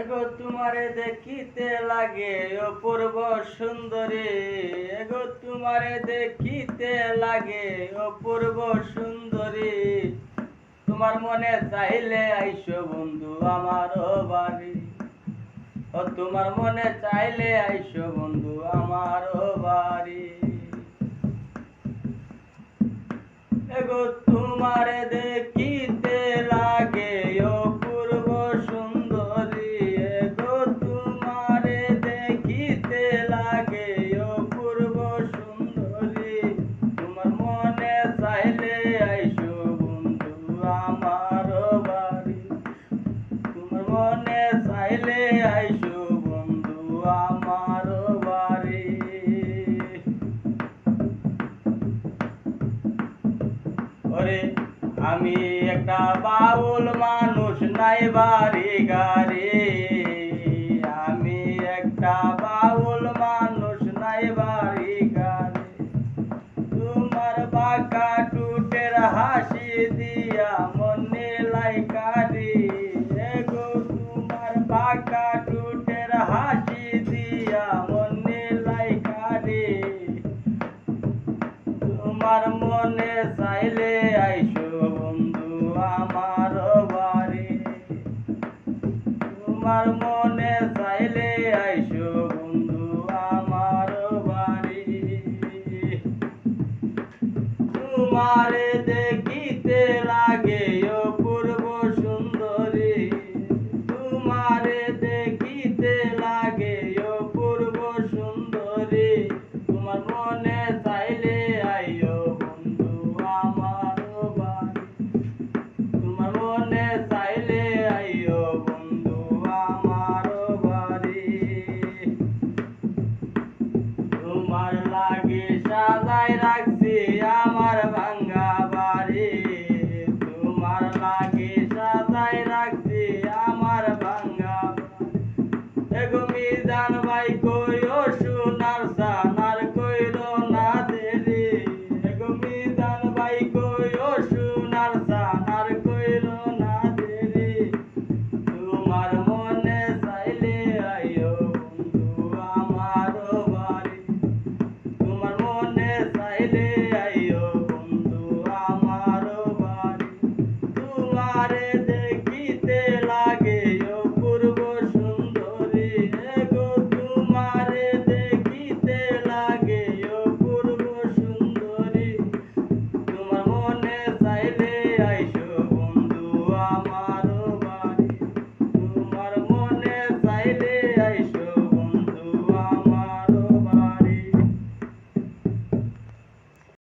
এগো তোমারে দেখিতে লাগে অপূর্ব সুন্দরী, এগো তোমারে দেখিতে লাগে অপূর্ব সুন্দরী। তোমার মনে চাইলে আইসো বন্ধু আমার বাড়ি, ও তোমার মনে চাইলে আইসো বন্ধু আমার বাড়ি। এগো তোমারে দেখিতে লাগে অপূর্ব সুন্দরী, এগো তোমারে দেখিতে লাগে অপূর্ব সুন্দরী। তোমার মনে চাইলে আইসো বন্ধু আমার বাড়ি, তোমার মনে চাইলে আইসো বন্ধু আমার বাড়ি। ওরে আমি একটা বাউল মানুষ, নাই বাড়ি গাড়ি। আমি একটা বাউল মানুষ, নাই বাড়ি গাড়ি। তোমার বাঁকা টুটের হাসি দিয়া মনে লাইকারি, এগো তোমার বাঁকা টুটের হাসি দিয়া মনে লাইকারি। তোমার মনে চাইলে আইসো বন্ধু আমার বাড়ি, তোমার মনে চাইলে আইসো বন্ধু আমার বাড়ি। তোমারে দেখিতে লাগে অপূর্ব সুন্দরী, তোমারে দেখিতে লাগে অপূর্ব সুন্দরী। তোমার মনে চাইলে আইও বন্ধু আমার বাড়ি, তোমার মনে চাইলে আইও বন্ধু আমার বাড়ি। তোমার লাগে সাজাই রাখছি আমার ভাঙ্গা বাড়ি, তোমার লাগে সাজাই রাখছি আমার ভাঙ্গা বাড়ি। এগো মিজান ভাই কইও সোনার সানার কইরো না দেরি, এগো মিজান ভাই কইও সোনার সানার কইরো না দেরি। তোমার মনে চাইলে আইও বন্ধু আমার বাড়ি, তোমার মনে চাইলে আইও বন্ধু আমার বাড়ি। তোমারে দেখিতে লাগে অপূর্ব সুন্দরী, এগো তোমারে দেখিতে লাগে অপূর্ব সুন্দরী। তোমার মনে চাইলে আইসো বন্ধু আমার বাড়ি, তোমার মনে চাইলে